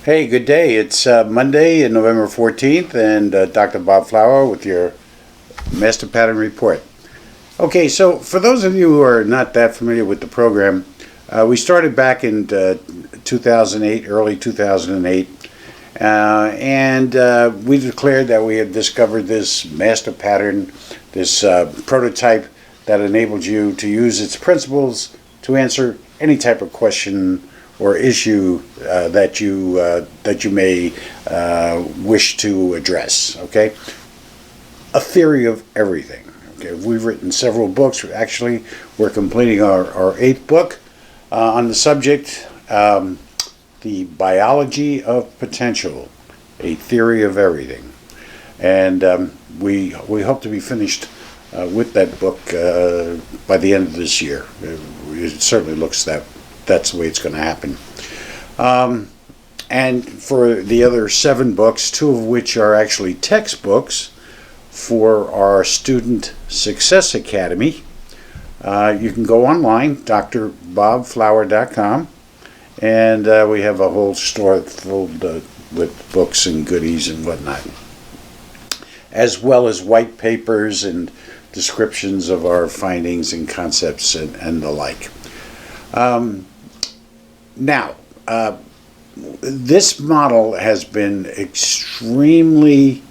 Hey, good day. It's Monday, November 14th, and Dr. Bob Flower with your Master Pattern Report. Okay, so for those of you who are not that familiar with the program, we started back in 2008, early 2008, and we declared that we had discovered this master pattern, this prototype that enabled you to use its principles to answer any type of question or issue that you may wish to address. Okay, a theory of everything. Okay, we've written several books. Actually, we're completing our eighth book on the subject, the biology of potential, a theory of everything, and we hope to be finished with that book by the end of this year. It certainly looks that's the way it's going to happen. And for the other 7 books, 2 of which are actually textbooks for our Student Success Academy, you can go online, drbobflower.com, and we have a whole store filled with books and goodies and whatnot, as well as white papers and descriptions of our findings and concepts and the like. Now, this model has been extremely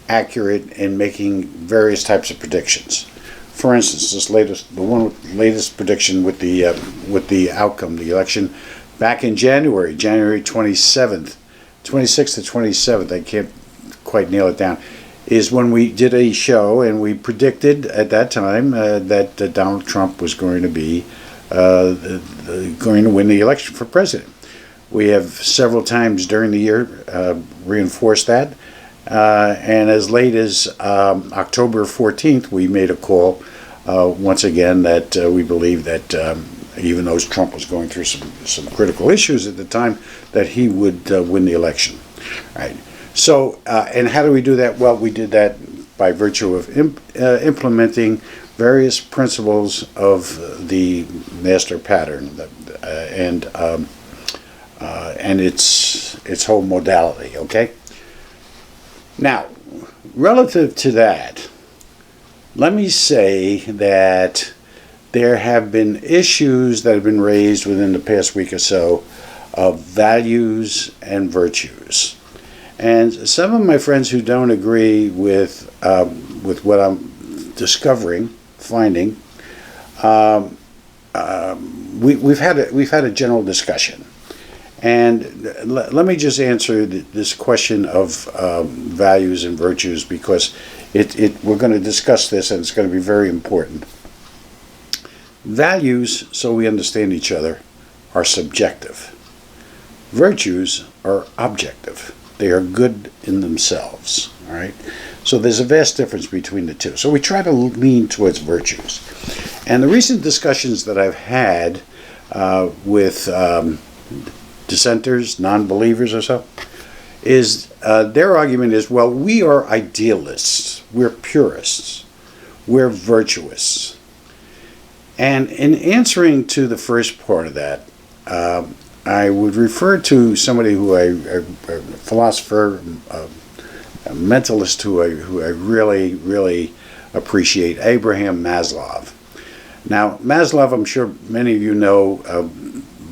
accurate in making various types of predictions. For instance, the latest prediction with the outcome, the election, back in January 26th to 27th, I can't quite nail it down, is when we did a show and we predicted at that time that Donald Trump was going to be going to win the election for president. We have several times during the year reinforced that, and as late as October 14th, we made a call once again that we believe that even though Trump was going through some critical issues at the time, that he would win the election. All right. So, and how do we do that? Well, we did that by virtue of implementing various principles of the master pattern and its whole modality. Okay. Now, relative to that, let me say that there have been issues that have been raised within the past week or so of values and virtues. And some of my friends who don't agree with what I'm finding, we've had a general discussion, and let me just answer this question of values and virtues, because we're going to discuss this, and it's going to be very important. Values, so we understand each other, are subjective. Virtues are objective. They are good in themselves. All right. So there's a vast difference between the two. So we try to lean towards virtues. And the recent discussions that I've had with dissenters, non-believers or so, is their argument is, well, we are idealists, we're purists, we're virtuous. And in answering to the first part of that, I would refer to somebody a philosopher, a mentalist who I really, really appreciate, Abraham Maslow. Now, Maslow, I'm sure many of you know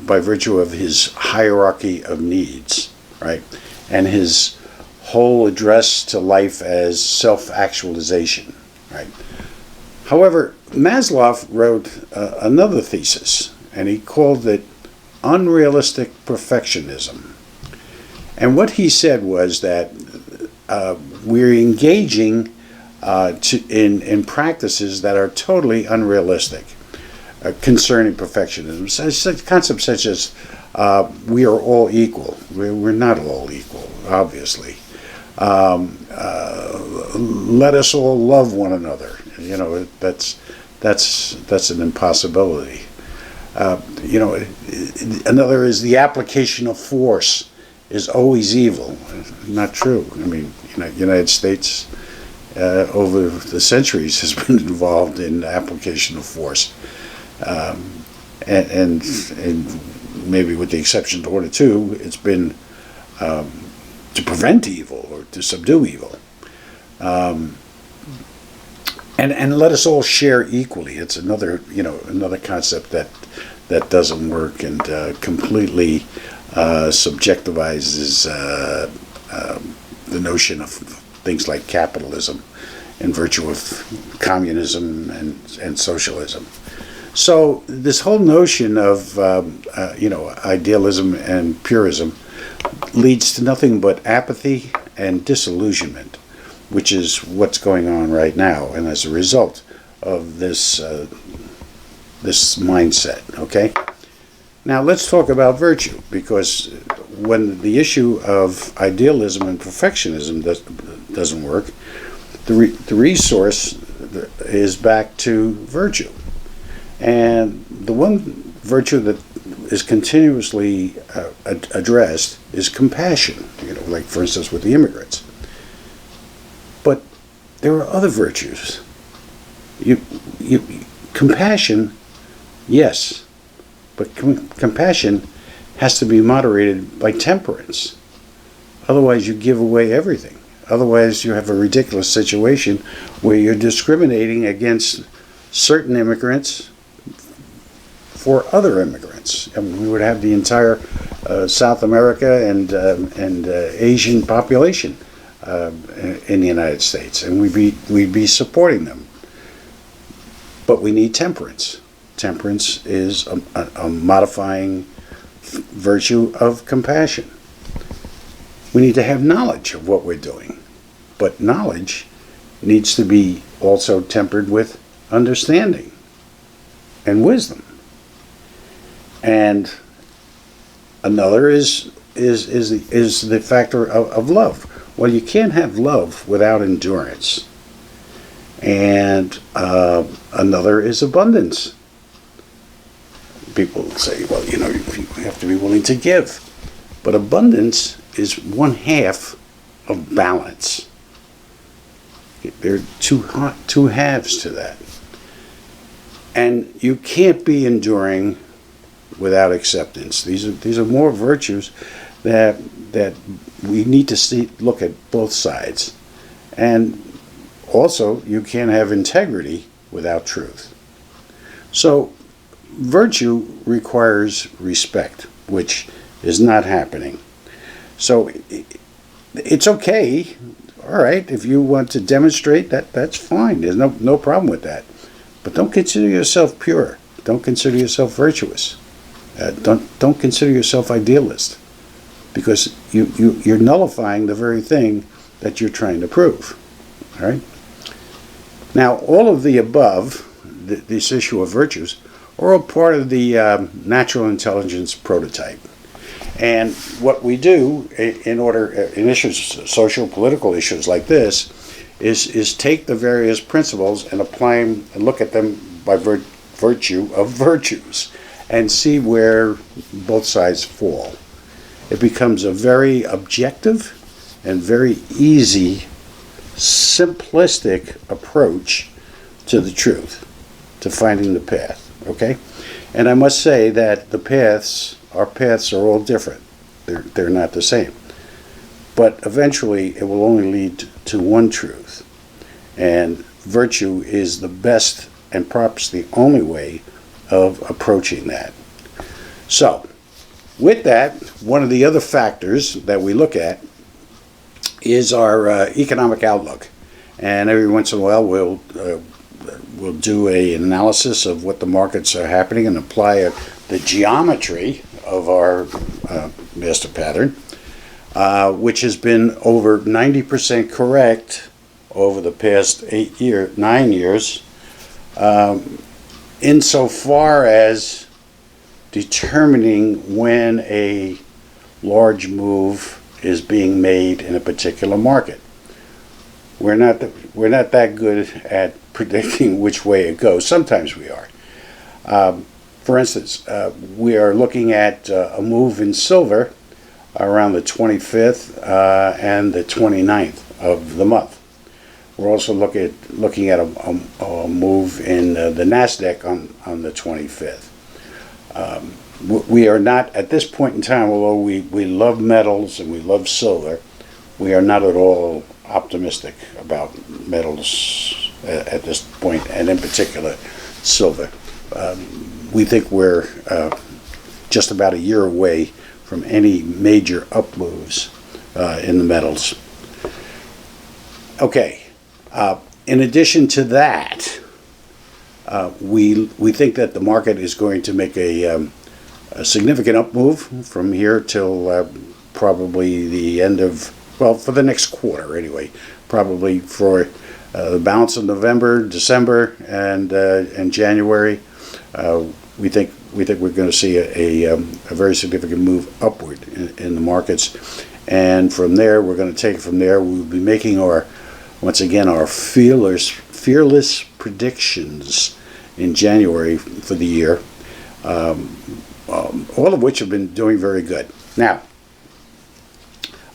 by virtue of his hierarchy of needs, right? And his whole address to life as self-actualization, right? However, Maslow wrote another thesis, and he called it unrealistic perfectionism. And what he said was that we're engaging in practices that are totally unrealistic concerning perfectionism. Concepts such as we are all equal. We're not all equal, obviously. Let us all love one another. You know, that's an impossibility. Another is the application of force is always evil. Not true. I mean, United States over the centuries has been involved in application of force, and maybe with the exception of one or two, it's been to prevent evil or to subdue evil. And let us all share equally. It's another concept that doesn't work and completely subjectivizes the notion of things like capitalism in virtue of communism and socialism. So this whole notion of idealism and purism leads to nothing but apathy and disillusionment, which is what's going on right now, and as a result of this mindset. Okay. Now let's talk about virtue, because when the issue of idealism and perfectionism doesn't work, the resource is back to virtue. And the one virtue that is continuously addressed is compassion, like for instance with the immigrants. But there are other virtues. Compassion, yes, but compassion has to be moderated by temperance. Otherwise you give away everything. Otherwise you have a ridiculous situation where you're discriminating against certain immigrants for other immigrants. And we would have the entire South America and Asian population in the United States, and we'd be supporting them. But we need temperance. Temperance is a modifying virtue of compassion. We need to have knowledge of what we're doing, but knowledge needs to be also tempered with understanding and wisdom. And another is the factor of love. Well, you can't have love without endurance. And another is abundance. People say, well, you have to be willing to give. But abundance is one half of balance. There are two halves to that. And you can't be enduring without acceptance. These are more virtues that we need to look at both sides. And also, you can't have integrity without truth. So virtue requires respect, which is not happening. So it's okay, all right, if you want to demonstrate that, that's fine. There's no problem with that. But don't consider yourself pure. Don't consider yourself virtuous. Don't consider yourself idealist, because you're nullifying the very thing that you're trying to prove. All right. Now, all of the above, this issue of virtues, are all part of the natural intelligence prototype. And what we do in issues, social, political issues like this, is take the various principles and apply them and look at them by virtue of virtues, and see where both sides fall. It becomes a very objective and very easy, simplistic approach to the truth, to finding the path. Okay? And I must say that our paths are all different. They're not the same. But eventually it will only lead to one truth. And virtue is the best and perhaps the only way of approaching that. So, with that, one of the other factors that we look at is our economic outlook. And every once in a while we'll do an analysis of what the markets are happening and apply the geometry of our master pattern, which has been over 90% correct over the past 9 years, insofar as determining when a large move is being made in a particular market. We're not that good at predicting which way it goes. Sometimes we are. For instance, we are looking at a move in silver around the 25th and the 29th of the month. We're also looking at a move in the nasdaq on the 25th. We are not, at this point in time, although we love metals and we love silver, we are not at all optimistic about metals at this point, and in particular silver. We think we're just about a year away from any major up moves in the metals. Okay, in addition to that, we think that the market is going to make a significant up move from here till probably the end of, well, for the next quarter anyway, probably for the balance of November, December, and January. We think we're going to see a very significant move upward in the markets, and from there we're going to take it from there. We'll be making once again our fearless predictions in January for the year, all of which have been doing very good. Now,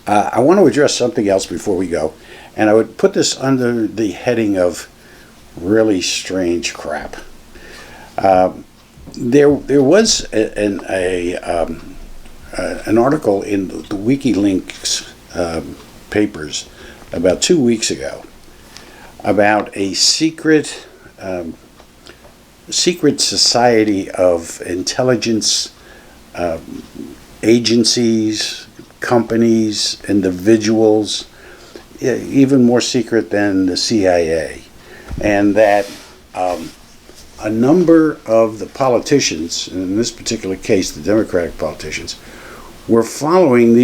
I want to address something else before we go, and I would put this under the heading of really strange crap. There was an article in the WikiLeaks papers about 2 weeks ago about a secret society of intelligence agencies, companies, individuals, even more secret than the CIA, and that a number of the politicians, in this particular case the Democratic politicians, were following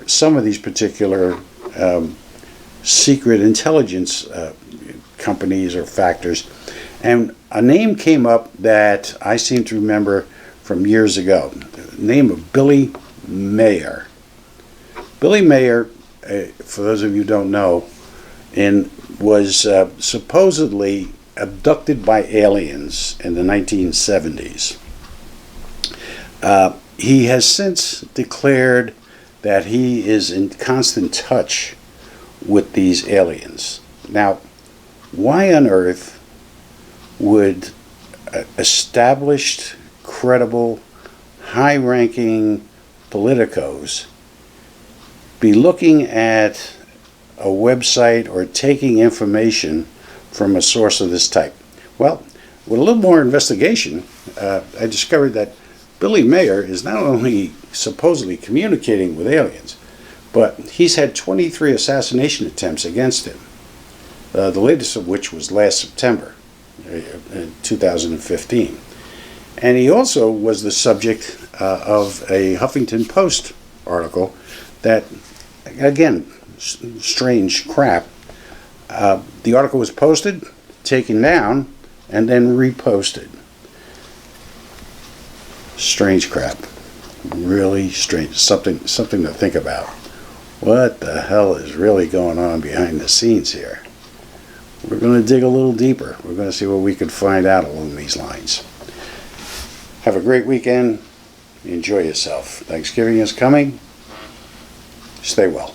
some of these particular secret intelligence companies or factors. And a name came up that I seem to remember from years ago, the name of Billy Mayer. Billy Mayer, for those of you who don't know, was supposedly abducted by aliens in the 1970s. He has since declared that he is in constant touch with these aliens. Now, why on earth would established, credible, high-ranking politicos be looking at a website or taking information from a source of this type? Well, with a little more investigation, I discovered that Billy Mayer is not only supposedly communicating with aliens, but he's had 23 assassination attempts against him, the latest of which was last September, 2015. And he also was the subject of a Huffington Post article that, again, strange crap. The article was posted, taken down, and then reposted. Strange crap. Really strange. Something to think about. What the hell is really going on behind the scenes here? We're going to dig a little deeper. We're going to see what we can find out along these lines. Have a great weekend. Enjoy yourself. Thanksgiving is coming. Stay well.